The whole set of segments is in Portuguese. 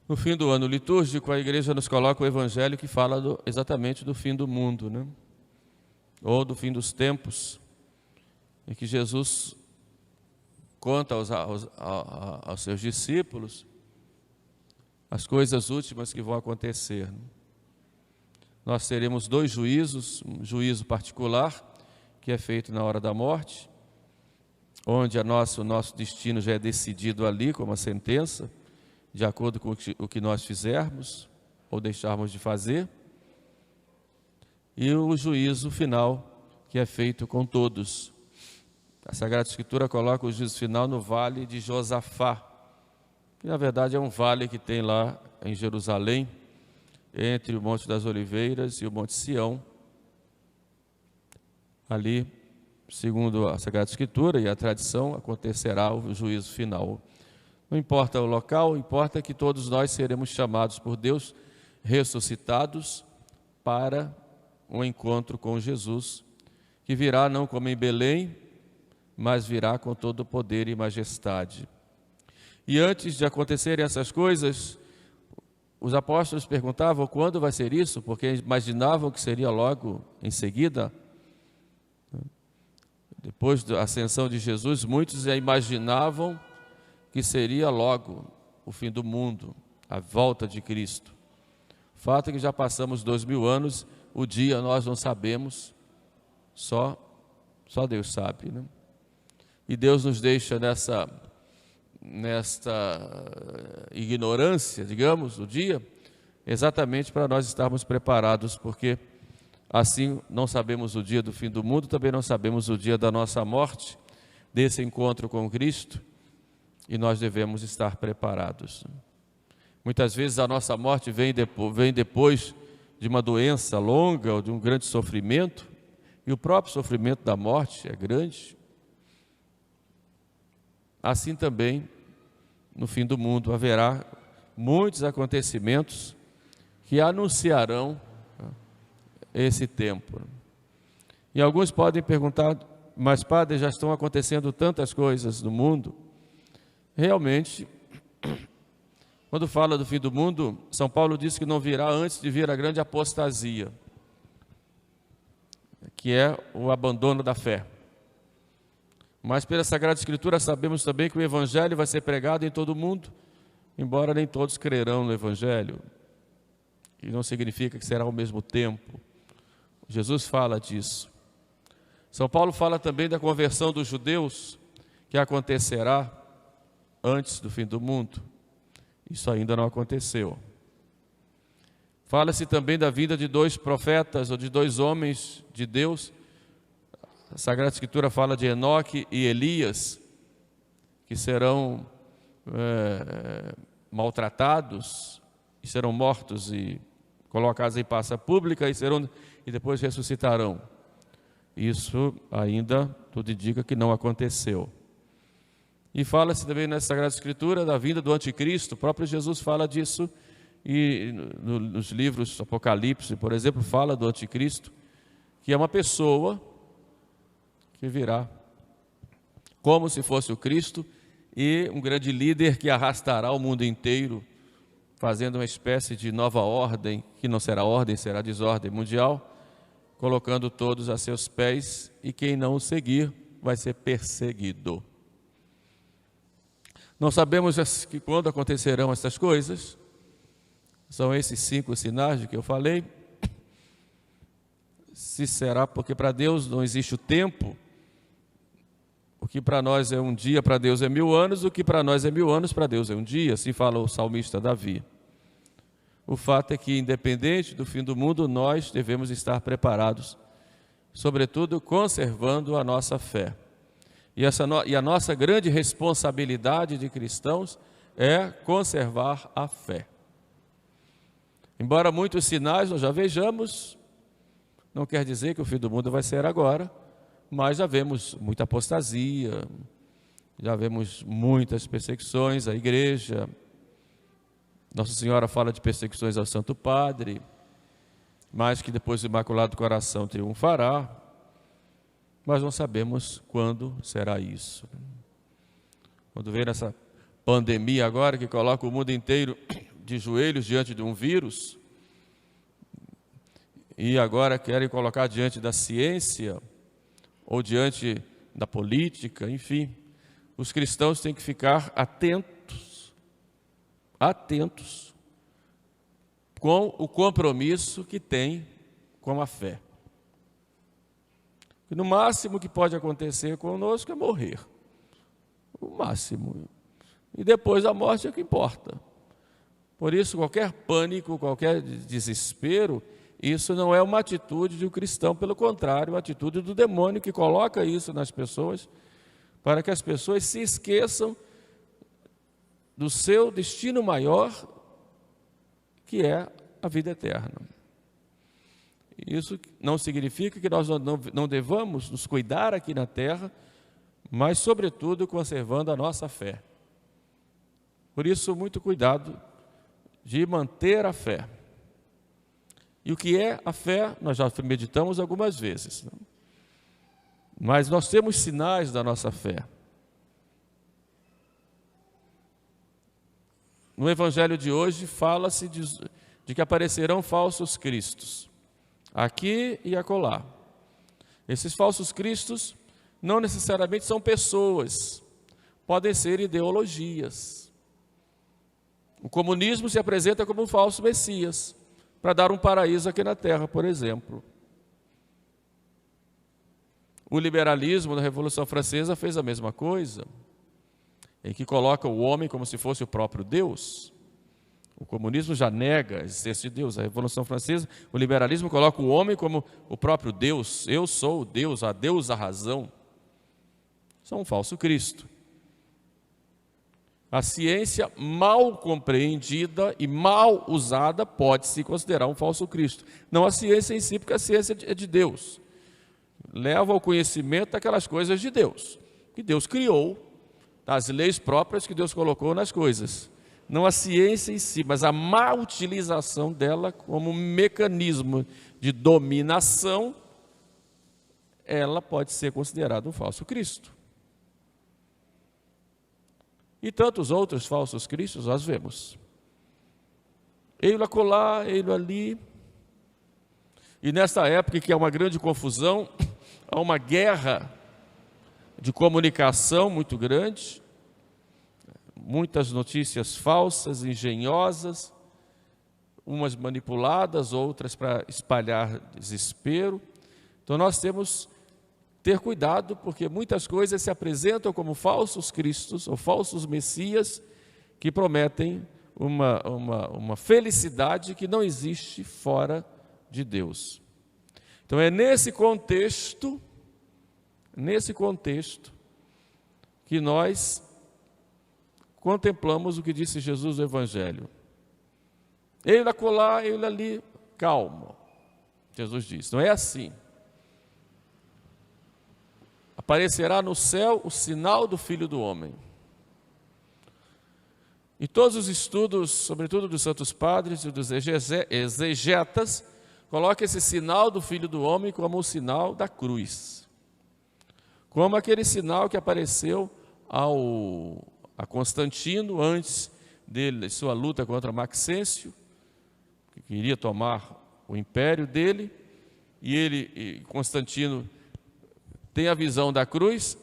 No fim do ano litúrgico, a igreja nos coloca o evangelho que fala exatamente do fim do mundo, né? Ou do fim dos tempos, em que Jesus conta aos seus discípulos as coisas últimas que vão acontecer. Nós teremos dois juízos, um juízo particular, que é feito na hora da morte, onde o nosso destino já é decidido ali, como a sentença, de acordo com o que nós fizermos ou deixarmos de fazer, e o juízo final, que é feito com todos. A Sagrada Escritura coloca o juízo final no Vale de Josafá, que na verdade é um vale que tem lá em Jerusalém, entre o Monte das Oliveiras e o Monte Sião. Ali, segundo a Sagrada Escritura e a tradição, acontecerá o juízo final. Não importa o local, importa que todos nós seremos chamados por Deus, ressuscitados, para um encontro com Jesus, que virá não como em Belém, mas virá com todo o poder e majestade. E antes de acontecerem essas coisas, os apóstolos perguntavam quando vai ser isso, porque imaginavam que seria logo em seguida. Depois da ascensão de Jesus, muitos já imaginavam que seria logo o fim do mundo, a volta de Cristo. O fato é que já passamos 2000 anos, o dia nós não sabemos, só Deus sabe, né? E Deus nos deixa nesta ignorância, digamos, do dia, exatamente para nós estarmos preparados, porque assim não sabemos o dia do fim do mundo, também não sabemos o dia da nossa morte, desse encontro com Cristo, e nós devemos estar preparados. Muitas vezes a nossa morte vem depois de uma doença longa ou de um grande sofrimento, e o próprio sofrimento da morte é grande. Assim também, no fim do mundo, haverá muitos acontecimentos que anunciarão esse tempo. E alguns podem perguntar, mas padre, já estão acontecendo tantas coisas no mundo. Realmente, quando fala do fim do mundo, São Paulo diz que não virá antes de vir a grande apostasia, que é o abandono da fé. Mas pela Sagrada Escritura sabemos também que o Evangelho vai ser pregado em todo o mundo, embora nem todos crerão no Evangelho. E não significa que será ao mesmo tempo. Jesus fala disso. São Paulo fala também da conversão dos judeus, que acontecerá antes do fim do mundo. Isso ainda não aconteceu. Fala-se também da vinda de 2 profetas ou de 2 homens de Deus. A Sagrada Escritura fala de Enoque e Elias, que serão maltratados e serão mortos e colocados em praça pública e depois ressuscitarão. Isso ainda tudo indica que não aconteceu. E fala-se também na Sagrada Escritura da vinda do anticristo. O próprio Jesus fala disso, e nos livros Apocalipse, por exemplo, fala do anticristo, que é uma pessoa que virá como se fosse o Cristo, e um grande líder que arrastará o mundo inteiro, fazendo uma espécie de nova ordem, que não será ordem, será desordem mundial, colocando todos a seus pés, e quem não o seguir vai ser perseguido. Não sabemos que quando acontecerão essas coisas. São esses 5 sinais de que eu falei. Se será, porque para Deus não existe o tempo. O que para nós é um dia, para Deus é 1000 anos. O que para nós é 1000 anos, para Deus é um dia. Assim fala o salmista Davi. O fato é que, independente do fim do mundo, nós devemos estar preparados, sobretudo conservando a nossa fé. E a nossa grande responsabilidade de cristãos é conservar a fé. Embora muitos sinais nós já vejamos, não quer dizer que o fim do mundo vai ser agora, mas já vemos muita apostasia, já vemos muitas perseguições à igreja. Nossa Senhora fala de perseguições ao Santo Padre, mas que depois o Imaculado Coração triunfará. Mas não sabemos quando será isso. Quando vem essa pandemia agora, que coloca o mundo inteiro de joelhos diante de um vírus, e agora querem colocar diante da ciência, ou diante da política, enfim. Os cristãos têm que ficar atentos com o compromisso que têm com a fé. E no máximo que pode acontecer conosco é morrer. O máximo. E depois da morte é o que importa. Por isso, qualquer pânico, qualquer desespero, isso não é uma atitude de um cristão, pelo contrário, é uma atitude do demônio que coloca isso nas pessoas, para que as pessoas se esqueçam do seu destino maior, que é a vida eterna. Isso não significa que nós não devamos nos cuidar aqui na terra, mas, sobretudo, conservando a nossa fé. Por isso, muito cuidado de manter a fé. E o que é a fé, nós já meditamos algumas vezes. Mas nós temos sinais da nossa fé. No Evangelho de hoje, fala-se de que aparecerão falsos cristos, aqui e acolá. Esses falsos cristos não necessariamente são pessoas, podem ser ideologias. O comunismo se apresenta como um falso Messias, para dar um paraíso aqui na terra, por exemplo. O liberalismo da Revolução Francesa fez a mesma coisa, em que coloca o homem como se fosse o próprio Deus. O comunismo já nega a existência de Deus. A Revolução Francesa, o liberalismo coloca o homem como o próprio Deus. Eu sou o Deus, a Deus a razão. Isso é um falso Cristo. A ciência mal compreendida e mal usada pode se considerar um falso Cristo. Não a ciência em si, porque a ciência é de Deus. Leva ao conhecimento daquelas coisas de Deus, que Deus criou, das leis próprias que Deus colocou nas coisas. Não a ciência em si, mas a má utilização dela como mecanismo de dominação, ela pode ser considerada um falso Cristo. E tantos outros falsos cristos nós vemos. Ele acolá, ele ali. E nessa época que há uma grande confusão, há uma guerra de comunicação muito grande, muitas notícias falsas, engenhosas, umas manipuladas, outras para espalhar desespero. Então nós temos que ter cuidado, porque muitas coisas se apresentam como falsos cristos ou falsos messias que prometem uma felicidade que não existe fora de Deus. Então é nesse contexto que nós contemplamos o que disse Jesus no Evangelho. Ele acolá, ele ali, calma. Jesus disse, não é assim. Aparecerá no céu o sinal do Filho do Homem. E todos os estudos, sobretudo dos santos padres e dos exegetas, colocam esse sinal do Filho do Homem como o sinal da cruz. Como aquele sinal que apareceu a Constantino antes de sua luta contra Maxêncio, que queria tomar o império dele, e Constantino tem a visão da cruz,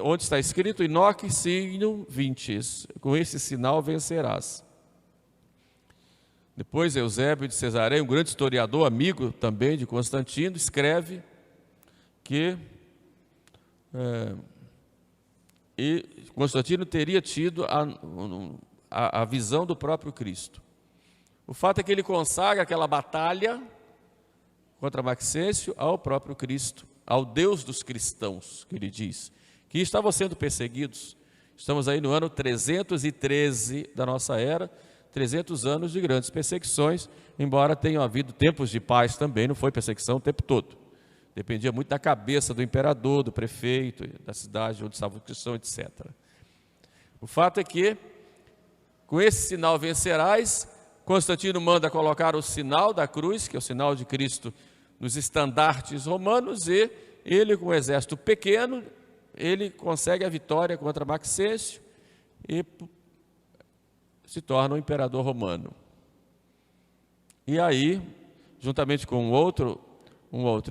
onde está escrito, Inoque signum vinces, com esse sinal vencerás. Depois Eusébio de Cesareia, um grande historiador, amigo também de Constantino, escreve que Constantino teria tido a visão do próprio Cristo. O fato é que ele consagra aquela batalha contra Maxêncio ao próprio Cristo, ao Deus dos cristãos, que ele diz, que estavam sendo perseguidos. Estamos aí no ano 313 da nossa era, 300 anos de grandes perseguições, embora tenham havido tempos de paz também, não foi perseguição o tempo todo. Dependia muito da cabeça do imperador, do prefeito, da cidade onde estavam os cristãos, etc. O fato é que, com esse sinal vencerás, Constantino manda colocar o sinal da cruz, que é o sinal de Cristo, nos estandartes romanos, e ele, com um exército pequeno, ele consegue a vitória contra Maxêncio, e se torna um imperador romano. E aí, juntamente com um outro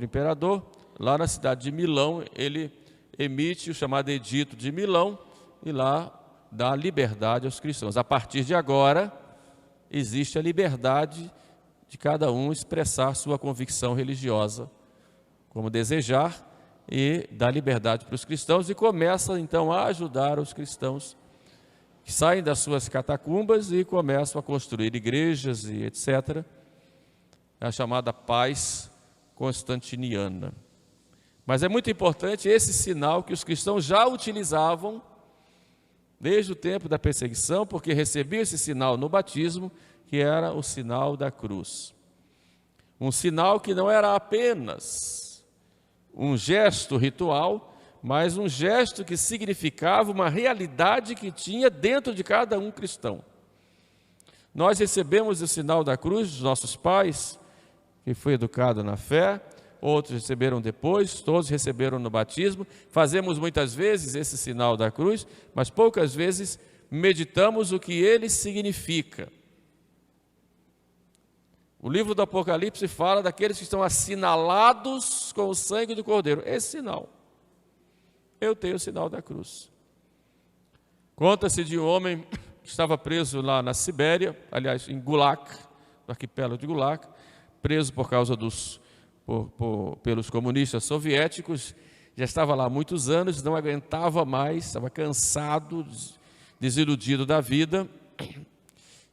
imperador, lá na cidade de Milão, ele emite o chamado Edito de Milão e lá dá liberdade aos cristãos. A partir de agora, existe a liberdade de cada um expressar sua convicção religiosa, como desejar, e dá liberdade para os cristãos e começa então a ajudar os cristãos que saem das suas catacumbas e começam a construir igrejas e etc. É a chamada paz constantiniana. Mas é muito importante esse sinal que os cristãos já utilizavam desde o tempo da perseguição, porque recebiam esse sinal no batismo, que era o sinal da cruz. Um sinal que não era apenas um gesto ritual, mas um gesto que significava uma realidade que tinha dentro de cada um cristão. Nós recebemos o sinal da cruz dos nossos pais, que foi educado na fé, outros receberam depois, todos receberam no batismo. Fazemos muitas vezes esse sinal da cruz, mas poucas vezes meditamos o que ele significa. O livro do Apocalipse fala daqueles que estão assinalados com o sangue do Cordeiro. Esse sinal. Eu tenho o sinal da cruz. Conta-se de um homem que estava preso lá na Sibéria, aliás, em Gulag, no arquipélago de Gulag, preso por causa pelos comunistas soviéticos, já estava lá há muitos anos, não aguentava mais, estava cansado, desiludido da vida.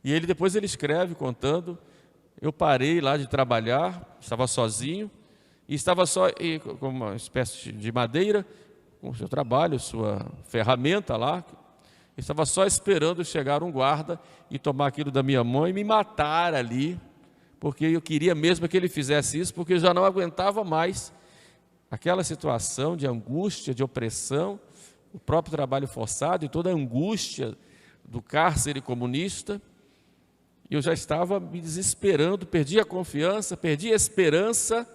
E depois ele escreve contando: eu parei lá de trabalhar, estava sozinho, e estava só com uma espécie de madeira, com o seu trabalho, sua ferramenta lá, estava só esperando chegar um guarda e tomar aquilo da minha mão e me matar ali, porque eu queria mesmo que ele fizesse isso, porque eu já não aguentava mais aquela situação de angústia, de opressão, o próprio trabalho forçado e toda a angústia do cárcere comunista. E eu já estava me desesperando, perdi a confiança, perdi a esperança,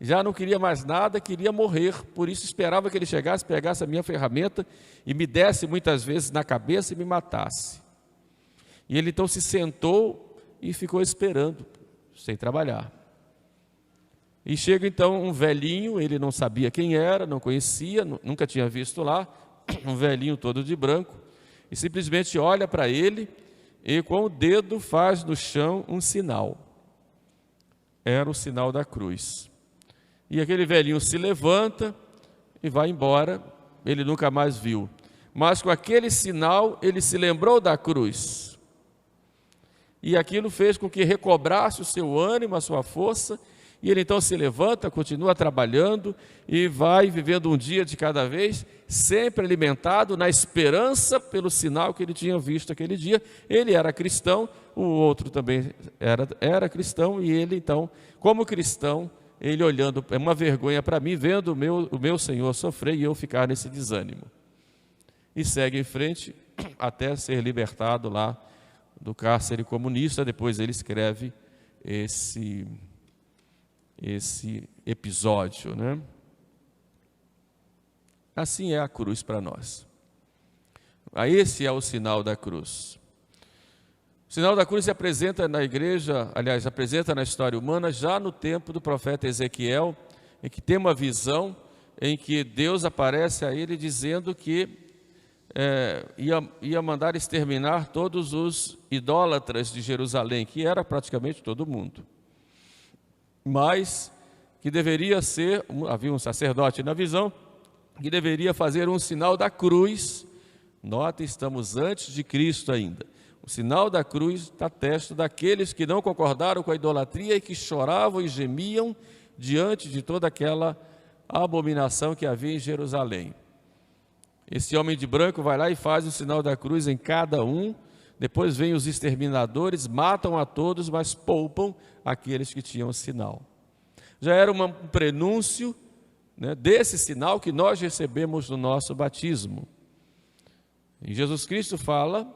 já não queria mais nada, queria morrer. Por isso esperava que ele chegasse, pegasse a minha ferramenta e me desse muitas vezes na cabeça e me matasse. E ele então se sentou e ficou esperando, sem trabalhar. E chega então um velhinho, ele não sabia quem era, não conhecia, nunca tinha visto lá, um velhinho todo de branco, e simplesmente olha para ele e com o dedo faz no chão um sinal. Era o sinal da cruz. E aquele velhinho se levanta e vai embora, ele nunca mais viu. Mas com aquele sinal ele se lembrou da cruz. E aquilo fez com que recobrasse o seu ânimo, a sua força, e ele então se levanta, continua trabalhando e vai vivendo um dia de cada vez, sempre alimentado na esperança pelo sinal que ele tinha visto aquele dia. Ele era cristão, o outro também era cristão, e ele então, como cristão, ele olhando, é uma vergonha para mim, vendo o meu Senhor sofrer e eu ficar nesse desânimo. E segue em frente até ser libertado lá do cárcere comunista. Depois ele escreve esse episódio, né? Assim é a cruz para nós. Esse é o sinal da cruz. O sinal da cruz se apresenta na igreja, aliás, apresenta na história humana já no tempo do profeta Ezequiel, em que tem uma visão em que Deus aparece a ele dizendo que ia mandar exterminar todos os idólatras de Jerusalém, que era praticamente todo mundo. Mas que deveria ser, havia um sacerdote na visão, que deveria fazer um sinal da cruz. Nota, estamos antes de Cristo ainda. O sinal da cruz está testa daqueles que não concordaram com a idolatria e que choravam e gemiam diante de toda aquela abominação que havia em Jerusalém. Esse homem de branco vai lá e faz o sinal da cruz em cada um. Depois vêm os exterminadores, matam a todos, mas poupam aqueles que tinham o sinal. Já era um prenúncio, né, desse sinal que nós recebemos no nosso batismo. E Jesus Cristo fala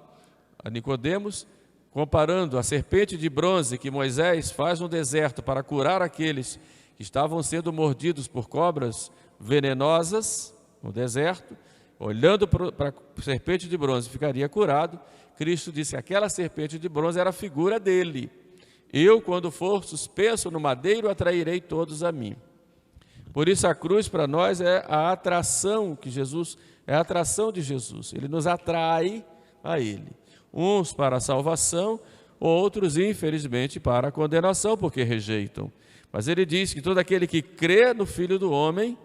a Nicodemos, comparando a serpente de bronze que Moisés faz no deserto para curar aqueles que estavam sendo mordidos por cobras venenosas no deserto, olhando para a serpente de bronze, ficaria curado. Cristo disse que aquela serpente de bronze era a figura dele. Eu, quando for suspenso no madeiro, atrairei todos a mim. Por isso a cruz para nós é a atração que Jesus, é a atração de Jesus. Ele nos atrai a Ele. Uns para a salvação, outros, infelizmente, para a condenação, porque rejeitam. Mas Ele diz que todo aquele que crê no Filho do Homem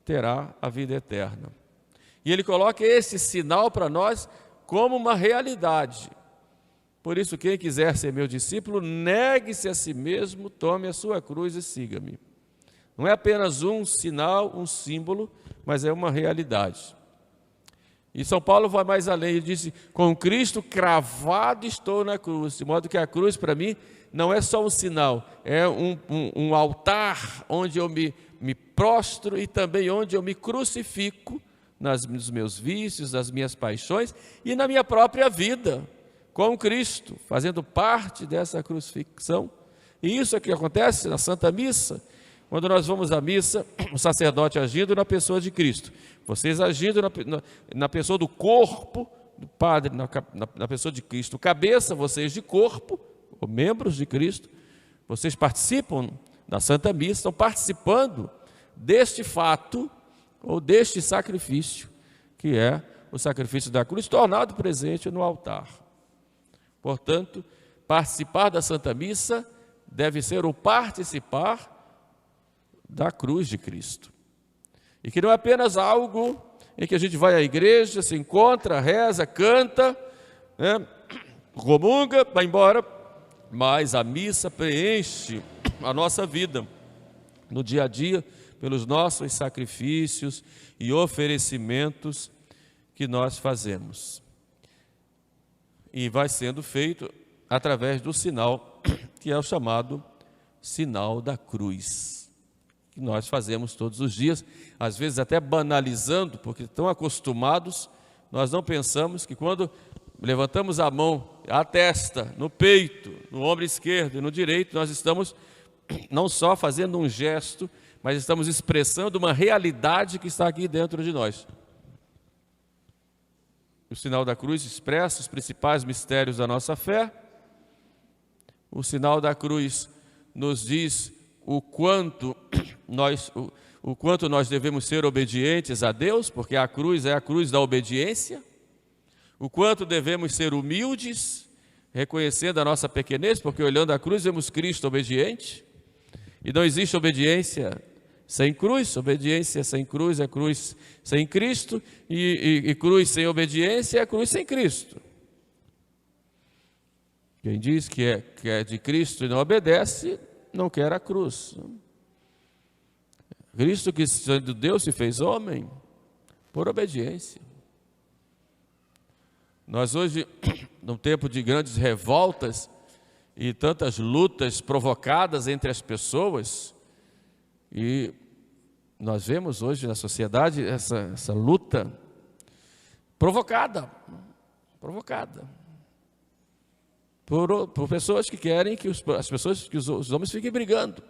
terá a vida eterna. E Ele coloca esse sinal para nós como uma realidade. Por isso, quem quiser ser meu discípulo, negue-se a si mesmo, tome a sua cruz e siga-me. Não é apenas um sinal, um símbolo, mas é uma realidade. E São Paulo vai mais além, ele disse, com Cristo cravado estou na cruz, de modo que a cruz para mim não é só um sinal, é um altar onde eu me prostro e também onde eu me crucifico nos meus vícios, nas minhas paixões e na minha própria vida, com Cristo, fazendo parte dessa crucifixão. E isso é que acontece na Santa Missa. Quando nós vamos à missa, o sacerdote agindo na pessoa de Cristo, vocês agindo na pessoa do corpo do Padre, na pessoa de Cristo, cabeça, vocês de corpo, ou membros de Cristo, vocês participam da Santa Missa, estão participando deste fato, ou deste sacrifício, que é o sacrifício da cruz, tornado presente no altar. Portanto, participar da Santa Missa deve ser o participar da cruz de Cristo. E que não é apenas algo em que a gente vai à igreja, se encontra, reza, canta, comunga, vai embora, mas a missa preenche a nossa vida no dia a dia, pelos nossos sacrifícios e oferecimentos que nós fazemos. E vai sendo feito através do sinal, que é o chamado sinal da cruz, que nós fazemos todos os dias, às vezes até banalizando, porque tão acostumados, nós não pensamos que quando levantamos a mão, a testa, no peito, no ombro esquerdo e no direito, nós estamos não só fazendo um gesto, mas estamos expressando uma realidade que está aqui dentro de nós. O sinal da cruz expressa os principais mistérios da nossa fé. O sinal da cruz nos diz o quanto nós devemos ser obedientes a Deus, porque a cruz é a cruz da obediência. O quanto devemos ser humildes, reconhecendo a nossa pequenez, porque olhando a cruz vemos Cristo obediente. E não existe obediência sem cruz, obediência sem cruz é cruz sem Cristo, e cruz sem obediência é cruz sem Cristo. Quem diz que é de Cristo e não obedece, não quer a cruz. Cristo, que sendo Deus, se fez homem por obediência. Nós hoje, num tempo de grandes revoltas e tantas lutas provocadas entre as pessoas, e nós vemos hoje na sociedade essa luta provocada por pessoas que querem que os homens fiquem brigando.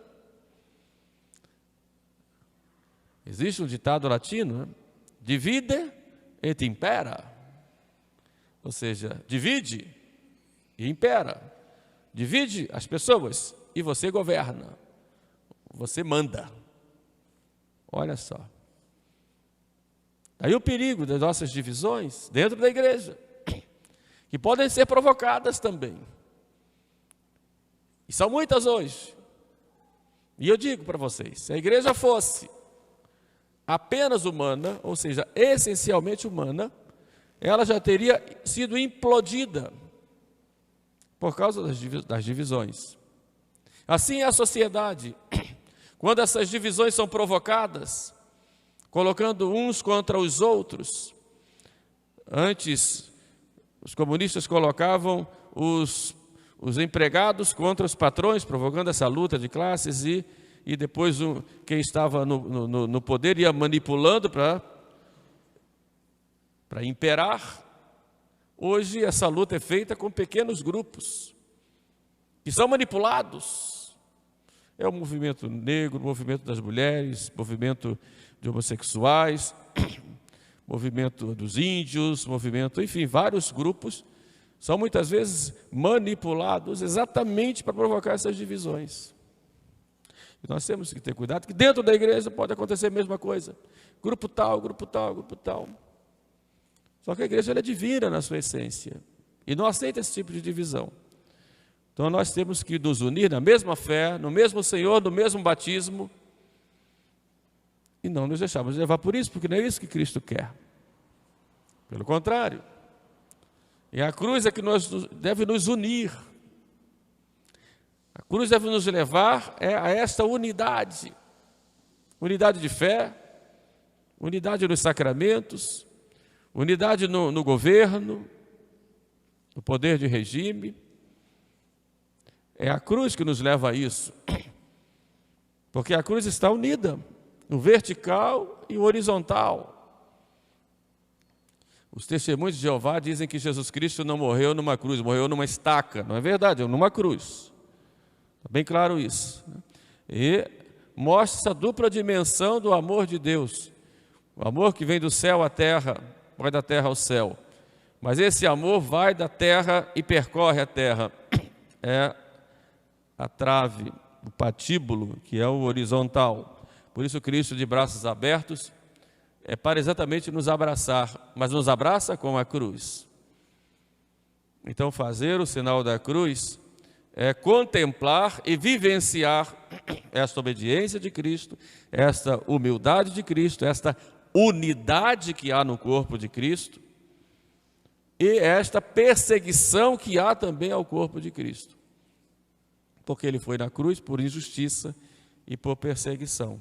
Existe um ditado latino, né? Divide et impera, ou seja, divide e impera. Divide as pessoas e você governa, você manda. Olha só. Aí o perigo das nossas divisões dentro da igreja, que podem ser provocadas também. E são muitas hoje. E eu digo para vocês, se a igreja fosse apenas humana, ou seja, essencialmente humana, ela já teria sido implodida por causa das divisões. Assim é a sociedade. Quando essas divisões são provocadas, colocando uns contra os outros, antes os comunistas colocavam os empregados contra os patrões, provocando essa luta de classes, e depois quem estava no poder ia manipulando para imperar. Hoje essa luta é feita com pequenos grupos, que são manipulados. É o movimento negro, o movimento das mulheres, o movimento de homossexuais, movimento dos índios, movimento, enfim, vários grupos, são muitas vezes manipulados exatamente para provocar essas divisões. E nós temos que ter cuidado, que dentro da igreja pode acontecer a mesma coisa. Grupo tal, grupo tal, grupo tal. Só que a igreja ela é divina na sua essência e não aceita esse tipo de divisão. Então nós temos que nos unir na mesma fé, no mesmo Senhor, no mesmo batismo, e não nos deixarmos levar por isso, porque não é isso que Cristo quer. Pelo contrário, é a cruz é que deve nos unir. A cruz deve nos levar a esta unidade. Unidade de fé, unidade nos sacramentos, unidade no governo, no poder de regime. É a cruz que nos leva a isso. Porque a cruz está unida, no vertical e no horizontal. Os testemunhos de Jeová dizem que Jesus Cristo não morreu numa cruz, morreu numa estaca. Não é verdade, é numa cruz. Está bem claro isso. E mostra essa dupla dimensão do amor de Deus. O amor que vem do céu à terra, vai da terra ao céu. Mas esse amor vai da terra e percorre a terra. É a trave, o patíbulo, que é o horizontal. Por isso Cristo de braços abertos é para exatamente nos abraçar, mas nos abraça com a cruz. Então fazer o sinal da cruz é contemplar e vivenciar esta obediência de Cristo, esta humildade de Cristo, esta unidade que há no corpo de Cristo e esta perseguição que há também ao corpo de Cristo. Porque ele foi na cruz por injustiça e por perseguição.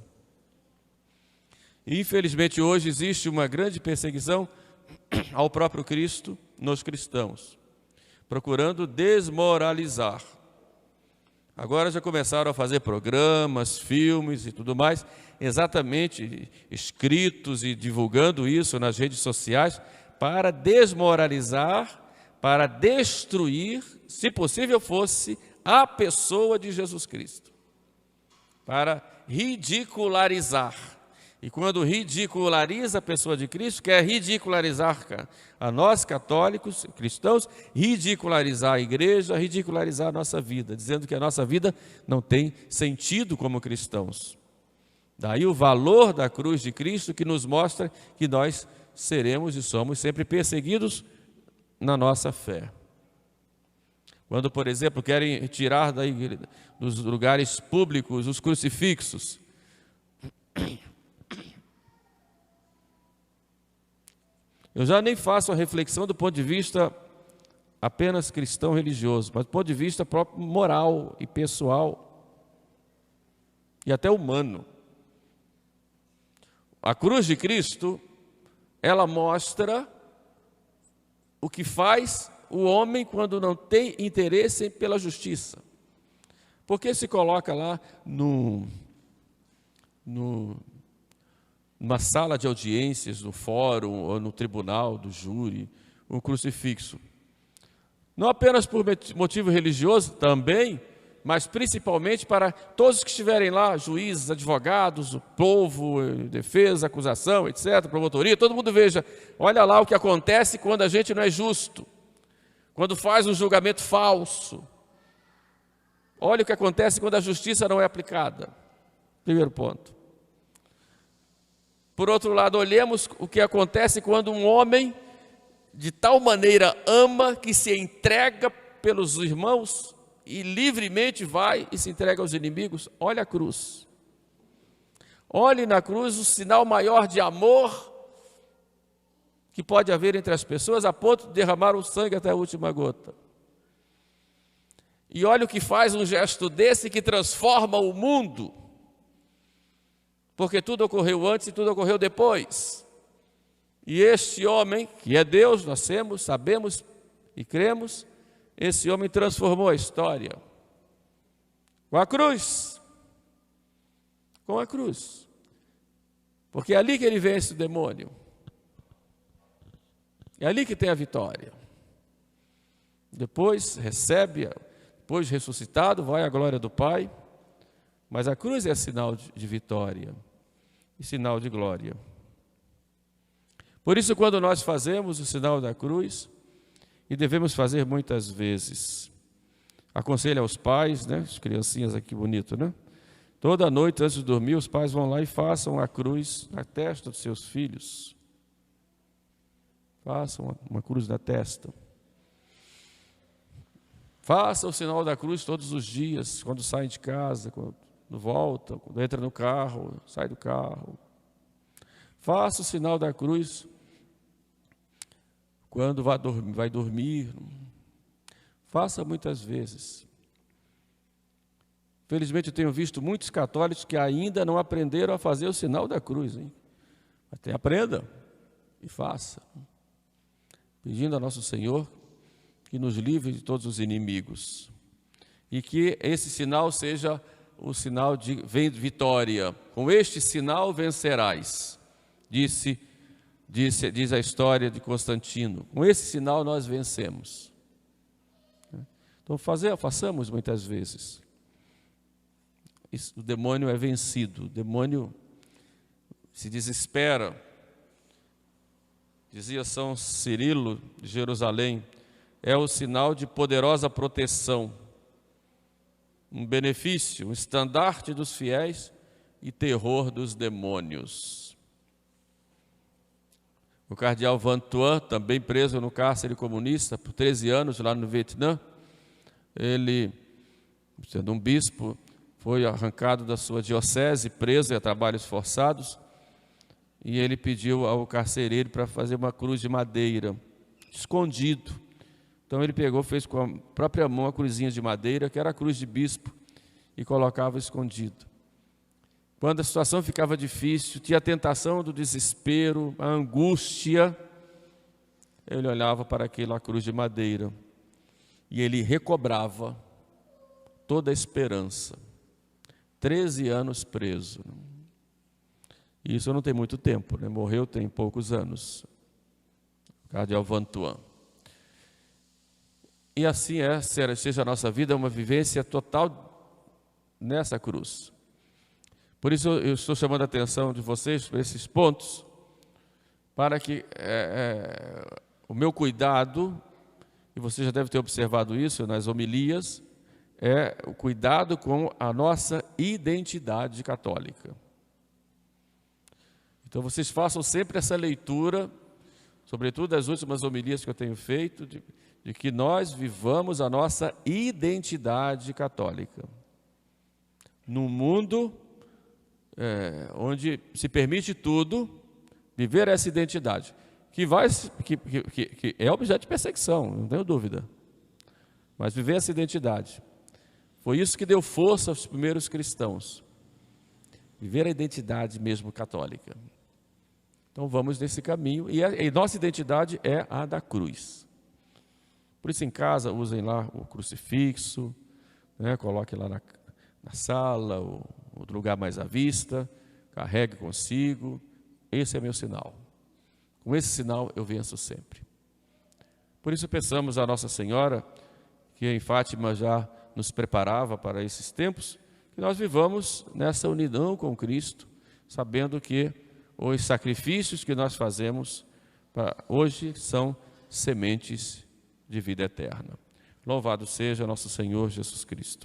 E, infelizmente, hoje existe uma grande perseguição ao próprio Cristo nos cristãos, procurando desmoralizar. Agora já começaram a fazer programas, filmes e tudo mais, exatamente escritos e divulgando isso nas redes sociais, para desmoralizar, para destruir, se possível fosse, a pessoa de Jesus Cristo, para ridicularizar. E quando ridiculariza a pessoa de Cristo, quer ridicularizar a nós católicos, cristãos, ridicularizar a igreja, ridicularizar a nossa vida, dizendo que a nossa vida não tem sentido como cristãos. Daí o valor da cruz de Cristo, que nos mostra que nós seremos e somos sempre perseguidos na nossa fé. Quando, por exemplo, querem tirar dos lugares públicos os crucifixos, eu já nem faço a reflexão do ponto de vista apenas cristão religioso, mas do ponto de vista próprio moral e pessoal e até humano. A cruz de Cristo, ela mostra o que faz o homem quando não tem interesse pela justiça. Porque se coloca lá numa sala de audiências, no fórum ou no tribunal do júri, um crucifixo. Não apenas por motivo religioso também, mas principalmente para todos que estiverem lá, juízes, advogados, o povo, defesa, acusação, etc., promotoria, todo mundo veja, olha lá o que acontece quando a gente não é justo, quando faz um julgamento falso. Olha o que acontece quando a justiça não é aplicada. Primeiro ponto. Por outro lado, olhemos o que acontece quando um homem de tal maneira ama que se entrega pelos irmãos e livremente vai e se entrega aos inimigos. Olha a cruz. Olhe na cruz o sinal maior de amor que pode haver entre as pessoas, a ponto de derramar o sangue até a última gota. E olha o que faz um gesto desse que transforma o mundo. Porque tudo ocorreu antes e tudo ocorreu depois. E este homem, que é Deus, nós sabemos e cremos, esse homem transformou a história. Com a cruz. Com a cruz. Porque é ali que ele vence o demônio. É ali que tem a vitória. Depois recebe, depois ressuscitado, vai à glória do Pai. Mas a cruz é sinal de vitória e sinal de glória. Por isso, quando nós fazemos o sinal da cruz, e devemos fazer muitas vezes, aconselho aos pais, né? As criancinhas aqui, bonito, né? Toda noite, antes de dormir, os pais vão lá e façam a cruz na testa dos seus filhos. Façam uma cruz na testa. Faça o sinal da cruz todos os dias, quando saem de casa, quando volta, quando entra no carro, sai do carro. Faça o sinal da cruz quando vai dormir. Faça muitas vezes. Felizmente eu tenho visto muitos católicos que ainda não aprenderam a fazer o sinal da cruz, hein? Até aprenda e faça. Pedindo a nosso Senhor que nos livre de todos os inimigos. E que esse sinal seja o sinal de vitória. Com este sinal vencerás, diz a história de Constantino. Com esse sinal nós vencemos. Então façamos muitas vezes. O demônio é vencido, o demônio se desespera. Dizia São Cirilo de Jerusalém, é o sinal de poderosa proteção, um benefício, um estandarte dos fiéis e terror dos demônios. O cardeal Van Thuan, também preso no cárcere comunista por 13 anos lá no Vietnã, ele, sendo um bispo, foi arrancado da sua diocese, preso a trabalhos forçados, e ele pediu ao carcereiro para fazer uma cruz de madeira, escondido. Então ele pegou, fez com a própria mão a cruzinha de madeira, que era a cruz de bispo, e colocava escondido. Quando a situação ficava difícil, tinha a tentação do desespero, a angústia, ele olhava para aquela cruz de madeira, e ele recobrava toda a esperança. 13 anos preso. Isso não tem muito tempo, né? Morreu tem poucos anos. Cardeal Van Thuan. E assim seja a nossa vida uma vivência total nessa cruz. Por isso eu estou chamando a atenção de vocês para esses pontos, para que o meu cuidado, e você já deve ter observado isso nas homilias, é o cuidado com a nossa identidade católica. Então vocês façam sempre essa leitura, sobretudo das últimas homilias que eu tenho feito, de que nós vivamos a nossa identidade católica. Num mundo onde se permite tudo, viver essa identidade, que é objeto de perseguição, não tenho dúvida. Mas viver essa identidade. Foi isso que deu força aos primeiros cristãos. Viver a identidade mesmo católica. Então vamos nesse caminho. E nossa identidade é a da cruz. Por isso em casa usem lá o crucifixo, né? Coloquem lá na sala, ou outro lugar mais à vista, carregue consigo. Esse é meu sinal. Com esse sinal eu venço sempre. Por isso peçamos a Nossa Senhora, que em Fátima já nos preparava para esses tempos, que nós vivamos nessa unidão com Cristo, sabendo que os sacrifícios que nós fazemos hoje são sementes de vida eterna. Louvado seja nosso Senhor Jesus Cristo.